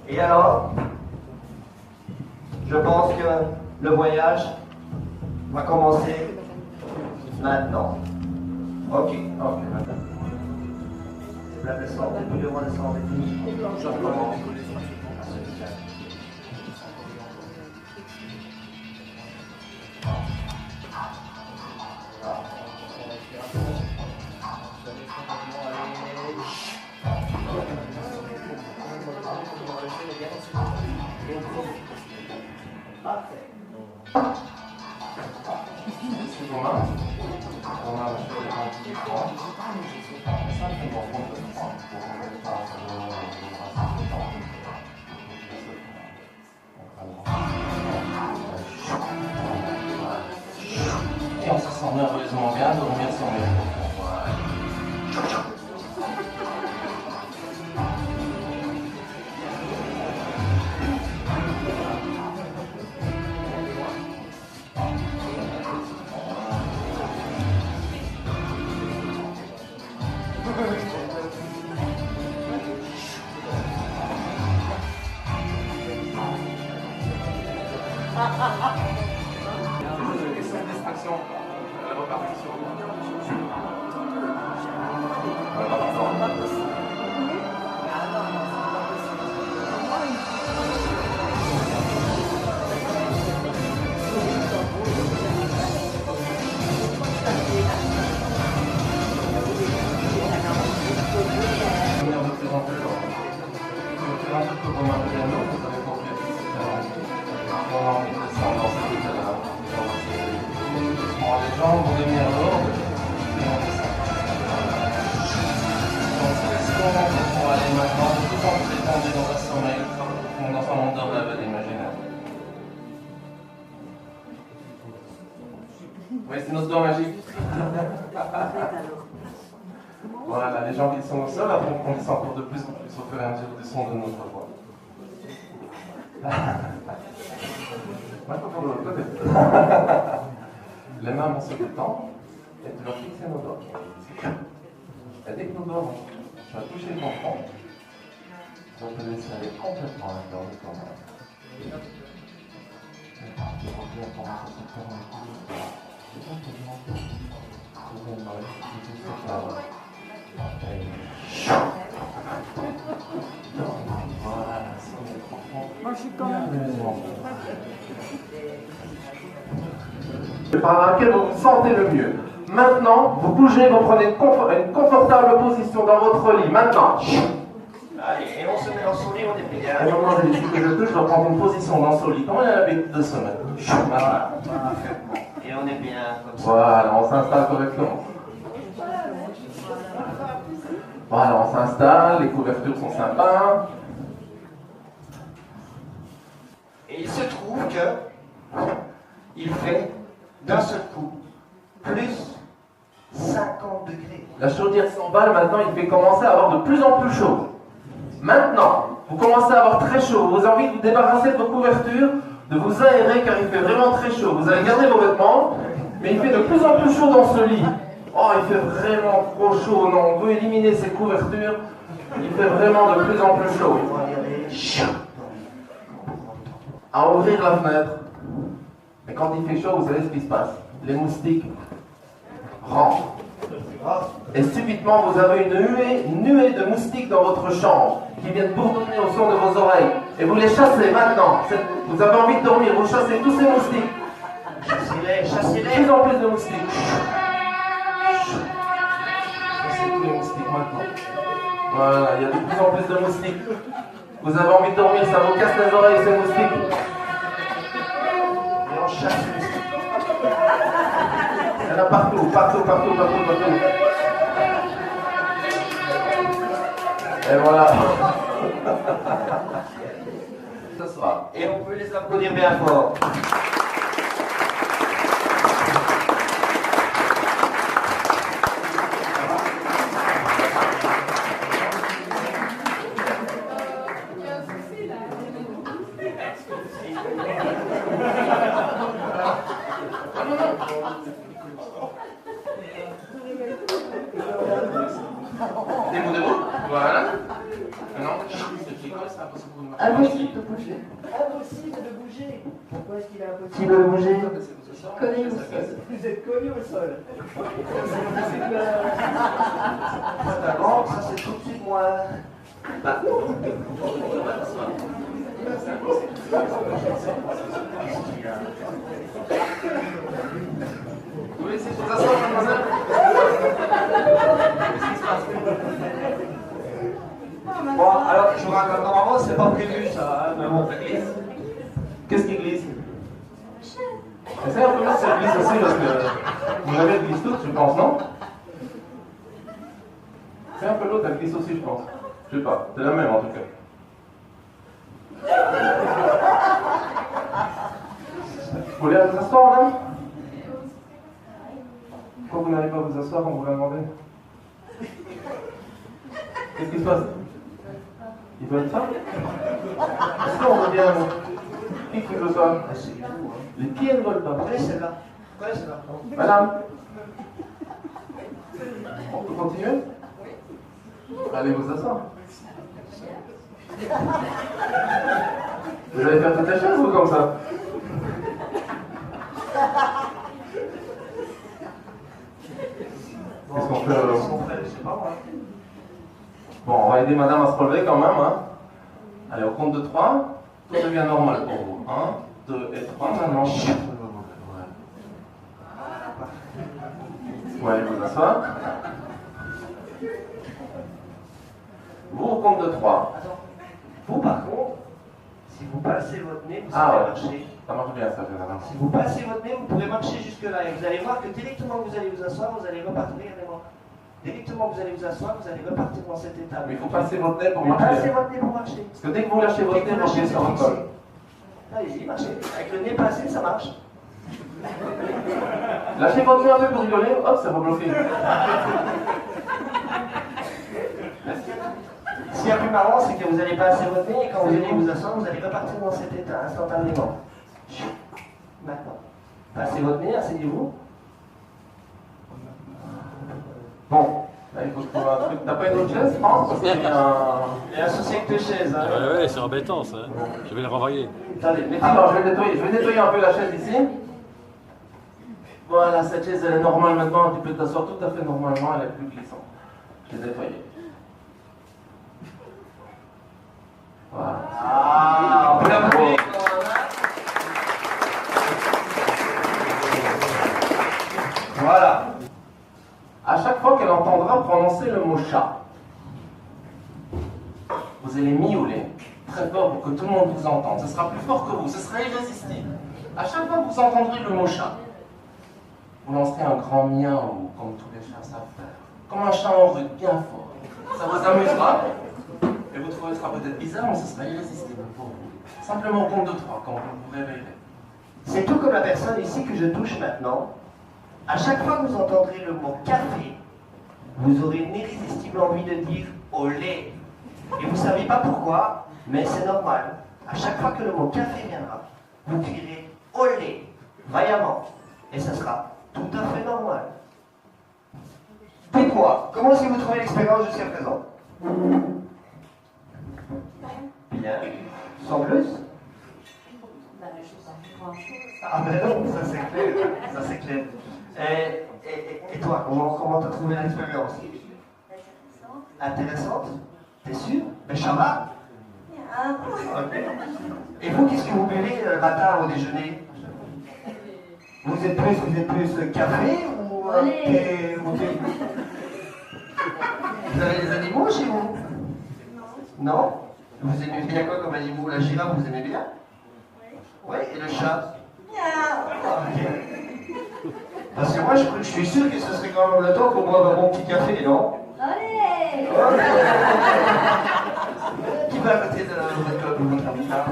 Et alors, je pense que le voyage va commencer maintenant. Ok, madame. C'est la descente, vous devez descendre. Je recommence. Et on se sent merveilleusement bien de dormir sur mes genoux. Oui, c'est notre doigt magique. Voilà, les gens qui sont au sol, après on descend encore de plus en plus au fur et à mesure du son de notre voix. Maintenant pour l'autre côté. Les mains vont se détendre et tu vas fixer nos doigts. Et dès que nos doigts tu vas toucher ton front, tu vas te laisser aller complètement à l'intérieur de ton main. Tu reviens pour un peu de temps et tout. Par laquelle vous vous sentez le mieux. Maintenant, vous bougez, vous prenez une confortable position dans votre lit. Maintenant. Allez, et on se met dans son lit, on est bien. Et maintenant, je dis que je touche, je dois prendre une position dans son lit. Comment il y a l'habitude de se mettre? Voilà. Et on est bien comme ça. Voilà, on s'installe correctement. Voilà, on s'installe, les couvertures sont sympas. Et il se trouve que il fait d'un seul coup plus 50 degrés. La chaudière s'emballe, maintenant il fait commencer à avoir de plus en plus chaud. Maintenant, vous commencez à avoir très chaud, vous avez envie de vous débarrasser de vos couvertures, de vous aérer car il fait vraiment très chaud. Vous allez garder vos vêtements, mais il fait de plus en plus chaud dans ce lit. Oh, il fait vraiment trop chaud, non, on veut éliminer ces couvertures. Il fait vraiment de plus en plus chaud. À ouvrir la fenêtre. Et quand il fait chaud, vous savez ce qui se passe. Les moustiques rentrent. Et subitement, vous avez une nuée de moustiques dans votre chambre qui viennent bourdonner au son de vos oreilles. Et vous les chassez maintenant. Vous avez envie de dormir, vous chassez tous ces moustiques. Chassez-les, chassez-les. Plus en plus de moustiques. Chassez tous les moustiques maintenant. Voilà, il y a de plus en plus de moustiques. Vous avez envie de dormir, ça vous casse les oreilles, ces moustiques. Et on chasse les moustiques. Il y en a partout, partout. Et voilà. Ce soir. Et on peut les applaudir bien fort. Démoulez-vous. Voilà. Maintenant, c'est quoi ça? Impossible de bouger. Impossible de bouger. Pourquoi est-ce qu'il est Qui impossible veut bouger? Cogné au sol. Vous êtes cogné au sol. D'accord, ça c'est tout de suite moins. Bah, Vous voulez essayer de vous asseoir, mademoiselle? Qu'est-ce qui se passe? bon, alors je vous raconte, normalement c'est pas prévu ça, hein, mais bon. Ça glisse? Qu'est-ce qui glisse? Essayez un peu plus, ça glisse aussi parce que vous avez elle glisse toute, je pense, non? C'est un peu l'autre, elle glisse aussi, je pense. Je sais pas, c'est la même en tout cas. Vous voulez vous asseoir, madame? Pourquoi vous n'allez pas vous asseoir quand vous l'a demandé? Qu'est-ce qui se passe? Ils veulent ça? Est-ce qu'on veut bien? Qui veut ça? Ah, c'est du tout, hein. Les pieds ne veulent pas. Prenez celle-là. Prenez celle-là. Madame? On peut continuer? Allez vous asseoir. Vous allez faire toute la chaise ou comme ça? Qu'est-ce qu'on fait alors? Qu'est-ce qu'on fait? Je sais pas moi. Bon, on va aider madame à se relever quand même. Hein. Allez, au compte de 3, tout devient normal pour vous. 1, 2 et 3 maintenant. Vous allez vous asseoir. Vous, au compte de 3. Attends. Vous par contre, si vous passez votre nez, vous Ah savez ouais. marcher. Ça marche bien ça, généralement. Si vous passez votre nez, vous pourrez marcher jusque-là. Et vous allez voir que directement que vous allez vous asseoir, vous allez repartir. Regardez-moi. Directement que vous allez vous asseoir, vous allez repartir dans cet état. Mais il faut passer votre nez pour Mais passez marcher. votre nez pour marcher. Parce que dès que vous lâchez votre nez, vous pied sur votre col. Allez-y, marchez. Avec le nez passé, ça marche. Lâchez votre nez un peu pour rigoler, hop, ça va bloquer. Ce qui est plus marrant, c'est que vous allez passer votre nez et quand vous allez vous asseoir, vous allez repartir dans cet état instantanément. Maintenant. Passez votre nez, asseyez-vous. Bon, là il faut trouver un truc. T'as pas une autre chaise, France? Parce qu'il y a un... Il y a un souci avec deux chaises. Hein. Ouais, c'est embêtant ça. Je vais le renvoyer. Attendez, mettez Alors, je vais nettoyer un peu la chaise ici. Voilà, cette chaise elle est normale maintenant, tu peux t'asseoir tout à fait normalement, elle est plus glissante. Je l'ai nettoyée. Voilà. Ah, on peut l'applaudir. Voilà. À chaque fois qu'elle entendra prononcer le mot chat, vous allez miauler très fort pour que tout le monde vous entende. Ce sera plus fort que vous, ce sera irrésistible. À chaque fois que vous entendrez le mot chat, vous lancerez un grand miaou, comme tous les chats savent faire. Comme un chat en rude, bien fort. Ça vous amusera, et vous trouverez que ce sera peut-être bizarre, mais ce sera irrésistible pour vous. Simplement au compte de 3, quand vous vous réveillerez. C'est tout comme la personne ici que je touche maintenant. À chaque fois que vous entendrez le mot café, vous aurez une irrésistible envie de dire olé. Et vous ne savez pas pourquoi, mais c'est normal. À chaque fois que le mot café viendra, vous crierez olé, vaillamment. Et ça sera tout à fait normal. Dites-moi, comment est-ce que vous trouvez l'expérience jusqu'à présent? Bien. Sans plus? Ah ben non, ça c'est clair, ça c'est clair. Et toi, comment t'as trouvé l'expérience? Intéressante. T'es sûr? Mais ça va? Ok. Et vous, qu'est-ce que vous buvez le matin au déjeuner? Vous êtes plus café ou thé ou thé? Vous avez des animaux chez vous? Non. Vous aimez bien quoi comme animaux? La girafe, vous aimez bien? Oui. Et le chat? Ok. Parce que moi, je suis sûr que ce serait quand même le temps qu'on boive un bon petit café, non? Allez! Qui va à côté de votre habitat?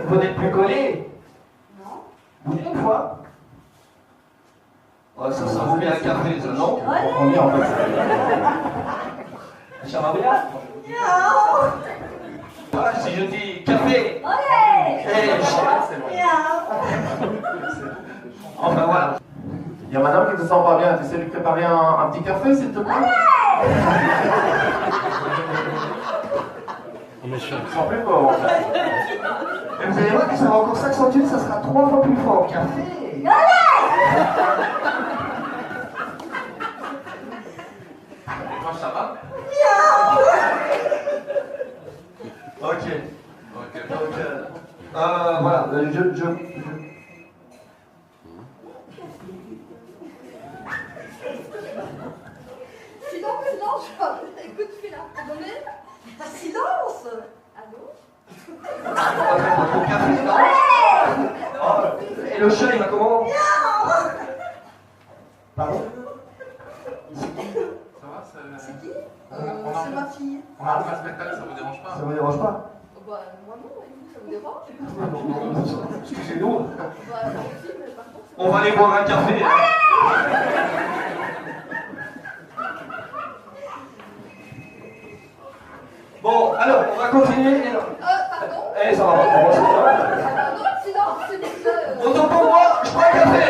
Vous n'êtes plus collé? Non. Vous dites une fois? Oh, ça vaut bien un café, ça, non? On est en fait. Ça va bien? Non! Ah, si je dis café, Allez! eh, C'est bon. Non! enfin voilà. Il y a madame qui ne se sent pas bien, tu sais lui préparer un petit café s'il te plaît? Méchant. Ils sont plus pauvres. Et vous allez voir que ça va encore s'accentuer, ça sera 3 fois plus fort. Café. Moi, ça va? Ok. Ok. Donc, voilà, Silence, écoute, fais là. Silence. Allô? Ton café, non? Oh, et le chat, il va comment? Pardon? Ça va? C'est qui? On C'est ma fille. a un spectacle, ça vous dérange pas? Ça vous dérange pas? Bah, moi non, et vous, ça vous dérange? Excusez-nous. Bah, moi aussi, mais par contre, On va aller boire un café. Bon, alors, on va continuer. pardon? Eh, ça va pas commencer, ça va. Pardon, silence, s'il vous plaît. Autant pour moi, je prends un café.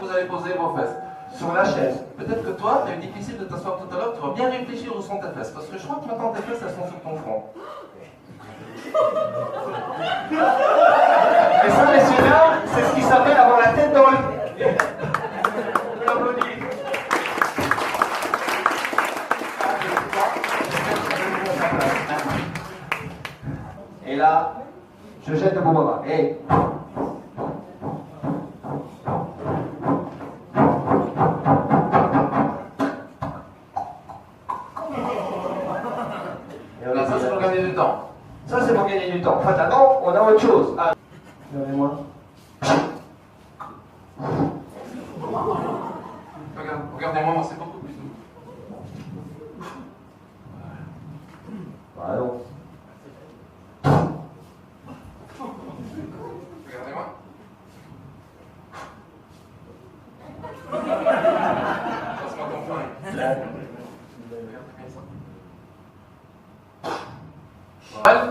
Vous allez poser vos fesses. Sur la chaise. Peut-être que toi, t'as eu difficile de t'asseoir tout à l'heure, tu vas bien réfléchir où sont tes fesses. Parce que je crois que maintenant tes fesses, elles sont sur ton front. Et ça, messieurs, dames, c'est ce qui s'appelle avoir la tête dans le... On applaudit. Et là, je jette le boomerang. Et... Là, ça, c'est pour gagner du temps. Ça, c'est pour gagner du temps. Enfin, attends, on a autre chose. Ah. Regardez-moi. Regardez-moi, moi, c'est beaucoup plus doux. Bah non. Regardez-moi. Ça, c'est quand on fait. Voilà.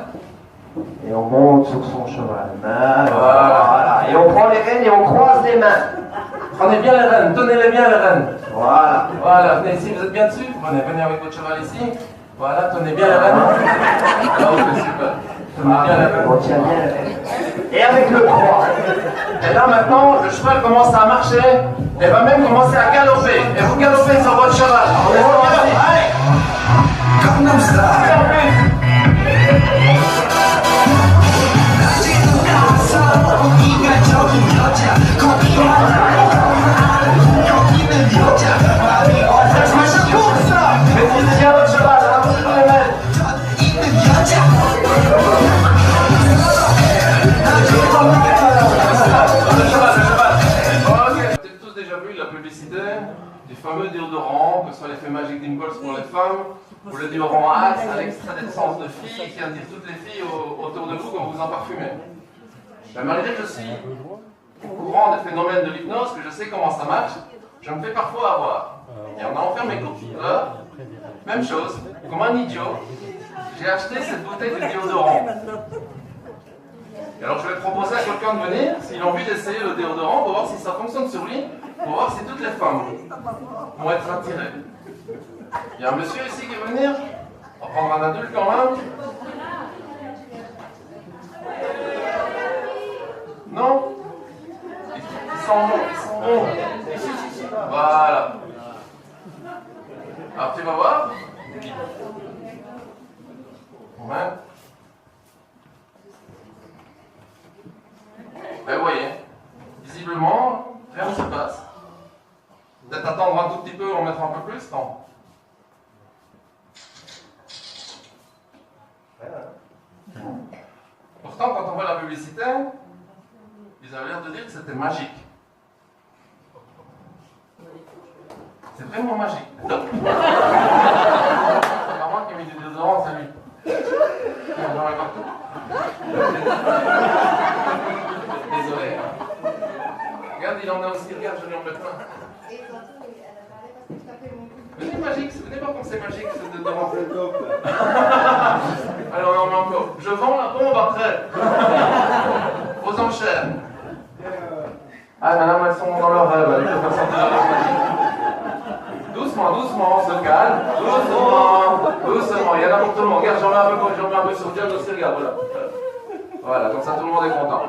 Et on monte sur son cheval. Ah, Voilà. voilà. Et on prend les rênes et on croise les mains. Prenez bien les rênes, tenez-les bien les rênes. Voilà. Voilà, venez ici, vous êtes bien dessus. Venez avec votre cheval ici. Voilà, tenez bien les rênes. Ah, ok, super. Tenez bien les rênes. On tient bien les rênes. Et avec le 3. Et là maintenant, le cheval commence à marcher et va même commencer à galoper. Et vous galopez sur votre cheval. On est bon, allez. Gangnam Style. En plus. Maîtrisez bien votre cheval, ça va vous les mains. Le cheval. Vous avez tous déjà vu la publicité du fameux déodorant, que ce soit l'effet magique d'Impulse pour les femmes, ou le déodorant Axe à l'extrait d'essence de filles qui attire toutes les filles autour de vous quand vous en parfumez. Mais malgré que je suis au courant des phénomènes de l'hypnose, que je sais comment ça marche, je me fais parfois avoir. Et en allant faire mes courses tout à l'heure, même chose, comme un idiot, j'ai acheté cette bouteille de déodorant. Et alors je vais proposer à quelqu'un de venir, s'il a envie d'essayer le déodorant, pour voir si ça fonctionne sur lui, pour voir si toutes les femmes vont être attirées. Il y a un monsieur ici qui veut venir, on va prendre un adulte quand même. Non? Ils sont bons. Ici. Voilà. Alors tu vas voir. Ouais. Ben vous voyez, visiblement, rien ne se passe. Peut-être attendre un tout petit peu, en mettre un peu plus, non? Pourtant, quand on voit la publicité, ils avaient l'air de dire que c'était magique. C'est vraiment magique. C'est pas moi qui ai mis du déodorant, c'est lui. J'en ai partout. Désolé. Hein. Regarde, il en a aussi. Regarde, je lui en mets plein. Et tantôt, elle a parlé parce que je t'appelle mon couple. Venez magique, venez voir comme c'est magique ce déodorant. Alors on en met encore. Je vends la bombe après. Aux enchères. Ah, madame, elles sont dans leur rêve. Elles peuvent pas sortir de leur magie. Doucement. doucement, doucement, on se calme. Doucement, doucement. Il y en a pour tout le monde. Regarde, j'en mets un peu sur le diable aussi, regarde, voilà. Voilà, comme ça tout le monde est content.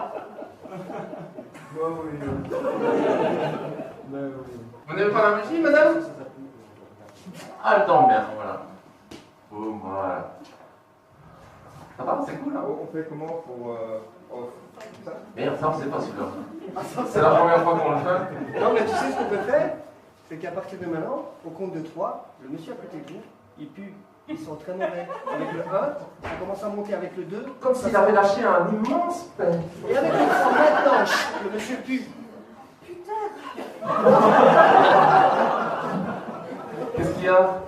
Vous n'aimez pas la musique, madame? Ah, elle tombe bien, voilà. Boum, voilà. Ça va, c'est cool, hein? On fait comment pour... ça? Merde, ça, on sait pas celui-là. C'est la première fois qu'on le fait. Non, mais tu sais ce qu'on peut faire? C'est qu'à partir de maintenant, au compte de 3, le monsieur à côté de vous, il pue. Ils sont très mauvais. Avec le 1, ça commence à monter avec le 2. Comme s'il avait lâché un immense pain. Et avec le 3, maintenant, le monsieur pue. Qu'est-ce qu'il y a?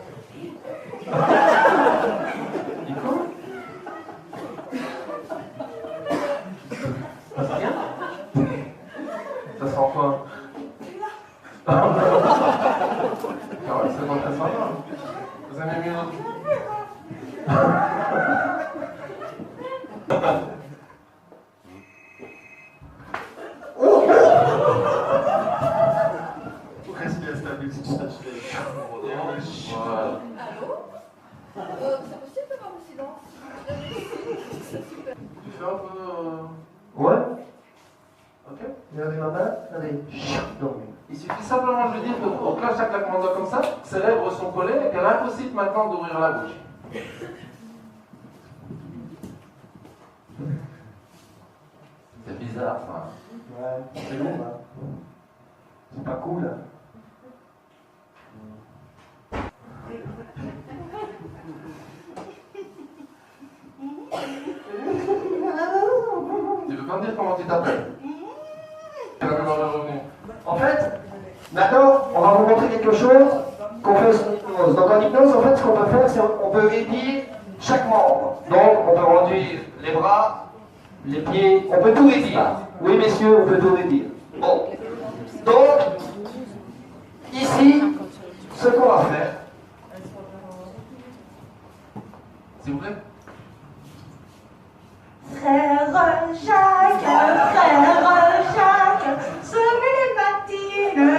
Il court? C'est bien? Ça sent quoi? Ah ouais, c'est pas très sympa. Vous aimez mieux l'autre? Reste bien stable, si tu saches. Voilà. Allô c'est possible d'avoir le silence? Tu fais un peu... Ouais. Ok. Regardez ma main. Allez. Donc. Il suffit simplement de lui dire qu'au clash à claquement de doigts comme ça, ses lèvres sont collées et qu'elle est impossible maintenant d'ouvrir la bouche. C'est bizarre ça. Ouais, c'est long, hein. C'est pas cool, hein. Tu veux pas me dire comment tu t'appelles? En fait, maintenant, on va vous montrer quelque chose qu'on fait en hypnose. Donc en hypnose, en fait, ce qu'on peut faire, c'est qu'on peut réduire chaque membre. Donc, on peut réduire les bras, les pieds, on peut tout réduire. Oui, messieurs, on peut tout réduire. Bon. Donc, ici, ce qu'on va faire, S'il vous plaît. Frère Jacques, sonnez les matines,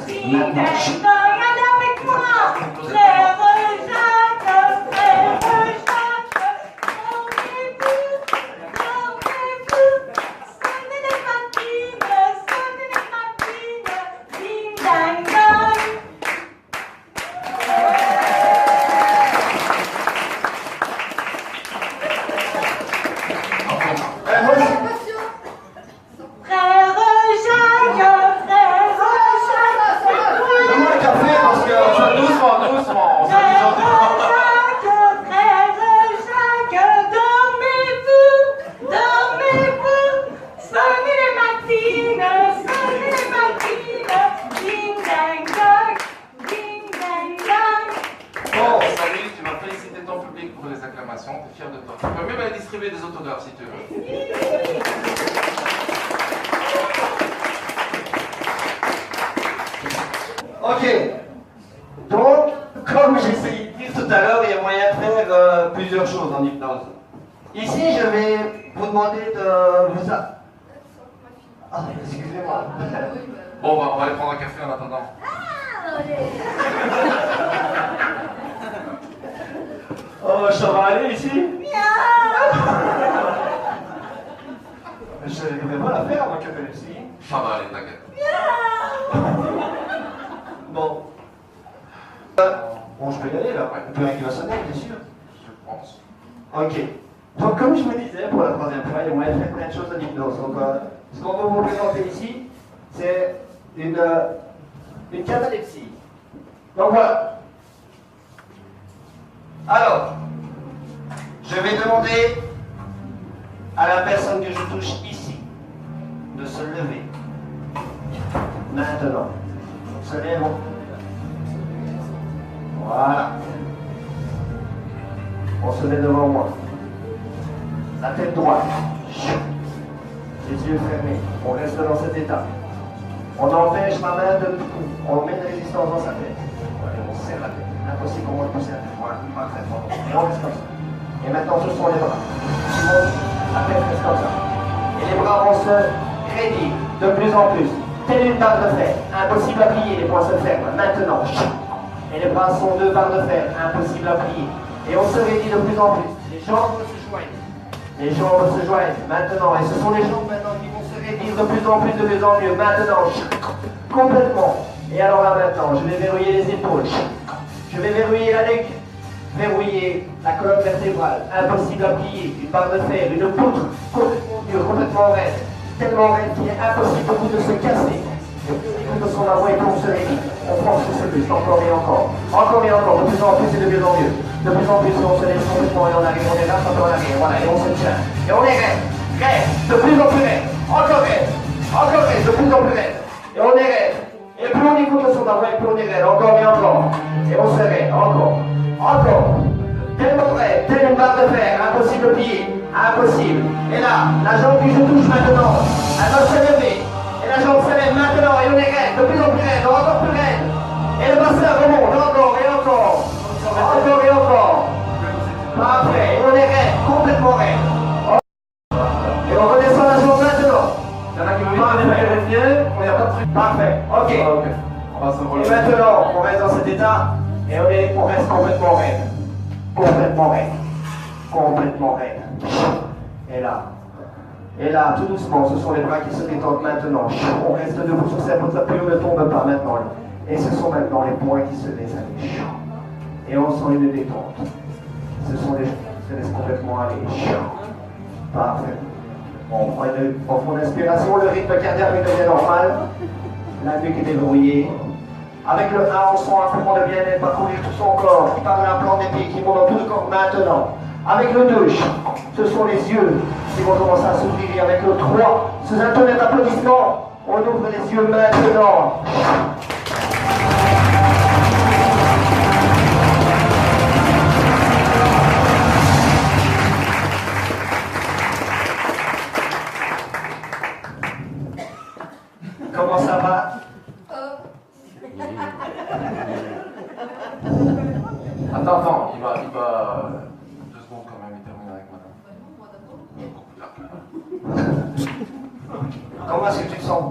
ding ding dong, allez avec moi. Frère Jacques, dormez-vous, sonnez les matines, ding dang dong. moi, Attention. Frère Jacques, donne-moi un café parce que... Doucement, doucement. On s'amuse en sonnez les matines, ding dang dong, ding dang dong. Bon, salut, tu vas féliciter ton public pour les acclamations, t'es fier de toi. Tu peux même aller distribuer des autographes si tu veux. Ok. Donc, comme j'ai essayé de dire tout à l'heure, il y a moyen de faire plusieurs choses en hypnose. Ici, je vais vous demander de vous... Ah, excusez-moi. Bon, on va aller prendre un café en attendant. Oh, ça va aller ici? Je ne vais pas la faire, moi, que ici. Ça va aller, t'inquiète. Bon. Bon, je peux y aller, là. On peut rien qui va sonner, bien sûr. Je pense. Ok. Donc, comme je vous disais, pour la troisième fois, il y a moyen de faire plein de choses en hypnose. Donc, ce qu'on va vous présenter ici, c'est une catalepsie. Donc, voilà. Alors, je vais demander à la personne que je touche ici de se lever. Maintenant. On se lève. Voilà. On se met devant moi. La tête droite. Les yeux fermés. On reste dans cet état. On empêche ma main de... On met une résistance dans sa tête. Voilà, on serre la tête. Impossible qu'on va pousser la tête. Voilà, parfait. Et on reste comme ça. Et maintenant, ce sont les bras. Qui montent, la tête reste comme ça. Et les bras vont se raidir de plus en plus. telle une barre de fer. Impossible à plier, les poings se ferment. Maintenant. Et les bras sont 2 barres de fer. Impossible à plier. Et on se raidit de plus en plus. Les jambes se joignent. Les jambes se joignent. Maintenant. Et ce sont les jambes maintenant qui vont se raidir de plus en plus, de mieux en mieux. Maintenant. Complètement. Et alors là maintenant, je vais verrouiller les épaules. Je vais verrouiller la nuque. Verrouiller la colonne vertébrale. Impossible à plier. Une barre de fer. Une poutre complètement dure, complètement raide. Tellement raide qu'il est impossible pour vous de se casser. Et de son voix et on se réunit. On pense que c'est plus, encore et encore. Encore et encore, de plus en plus et de mieux en mieux. De plus en plus, on se laisse complètement et on arrive, on est là, on arrive, voilà, et on se tient. Et on est raide, raide, de plus en plus raide. Encore raide, de plus en plus raide. Et on est raide. Et plus on écoute le son de la voix, et plus on est raide, encore et encore. Et on se raide, encore, encore. Tellement raide, telle une barre de fer, impossible de plier. Impossible. Et là, la jambe que je touche maintenant, elle va se lever. Et la jambe se lève maintenant, et on est raide, de plus en plus raide, encore plus raide. Et le bassin remonte, encore et encore. Encore et encore. Parfait. Et on est raide, complètement raide. Et on redescend la jambe maintenant. Il y en a qui veulent vérifier, on n'y a pas de truc. Parfait. Ok. On va se Et relever. maintenant, on reste dans cet état, et on reste complètement raide. Complètement raide. Complètement raide. Et là, tout doucement, ce sont les bras qui se détendent maintenant. On reste debout sur cette votre appui, on ne tombe pas maintenant. Et ce sont maintenant les poings qui se laissent aller. Et on sent une détente. Ce sont les gens qui se laissent complètement aller. Parfait. On prend une profonde inspiration, le rythme cardiaque devient normal. La nuque est déverrouillée. Avec le 1, on sent un courant de bien-être parcourir tout son corps, qui part de l'implant des pieds, qui monte dans tout le corps maintenant. Avec le 2, ce sont les yeux qui vont commencer à s'ouvrir. Et avec le 3, sous un tonnerre d'applaudissements, on ouvre les yeux maintenant. Comment ça va? Attends, il va 2 secondes quand même, il termine avec madame. Comment est-ce que tu te sens?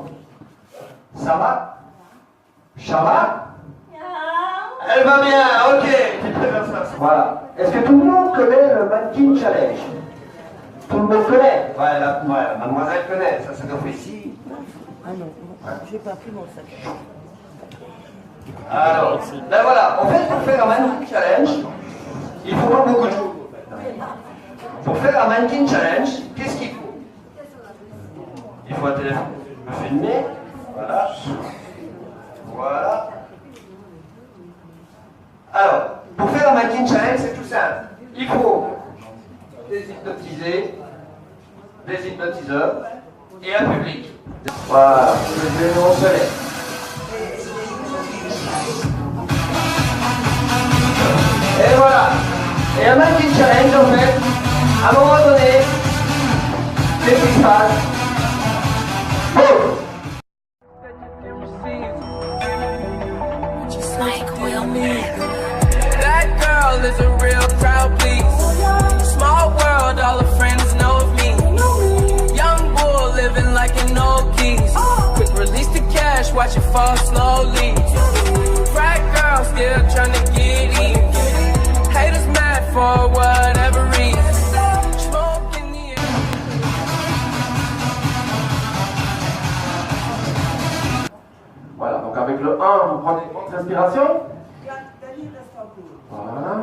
Ça va? Ça va? Elle va bien, ok. Voilà. Est-ce que tout le monde connaît le Mannequin Challenge? Tout le monde connaît? Ouais, la mademoiselle connaît, ça se fait ici. Ah non, j'ai pas pris mon sac. Alors, ben voilà, en fait, pour faire un Mannequin Challenge, il faut pas beaucoup de choses. Pour faire un Mannequin Challenge, qu'est-ce qu'il faut? Il faut un téléphone. Me filmer. Voilà. Voilà. Alors, pour faire un Mannequin Challenge, c'est tout simple. Il faut des hypnotiseurs et un public. Voilà, je vais mon soleil. Et voilà. Et un Mannequin Challenge, en fait, à un moment donné, qu'est-ce qui se passe? Boum! Just like Will That girl is a real crowd, please. Small world, all her friends know of me. Young bull living like an old geese. Quick release the cash, watch it fall slowly. Frat girl still trying to get in. Haters mad for whatever reason. Smoke in the air. Voilà, donc avec le 1, vous prenez une grande respiration. Voilà.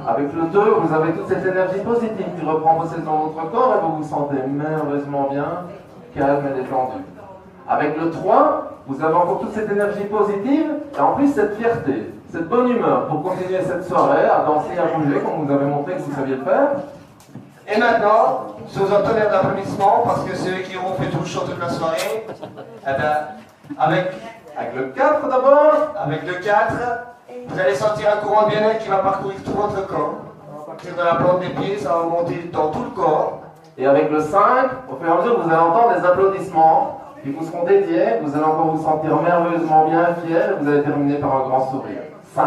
Avec le 2, vous avez toute cette énergie positive qui reprend possession dans votre corps et vous vous sentez merveilleusement bien, calme et détendu. Avec le 3, vous avez encore toute cette énergie positive et en plus cette fierté, cette bonne humeur pour continuer cette soirée à danser, à bouger comme vous avez montré que vous saviez le faire. Et maintenant, sous un tonnerre d'applaudissements, parce que c'est eux qui auront fait tout le show toute la soirée, eh bien, avec le 4 d'abord, avec le 4, vous allez sentir un courant de bien-être qui va parcourir tout votre corps. À partir de la plante des pieds, ça va monter dans tout le corps. Et avec le 5, au fur et à mesure, vous allez entendre des applaudissements qui vous seront dédiés, vous allez encore vous sentir merveilleusement bien, fier, et vous allez terminer par un grand sourire. 5.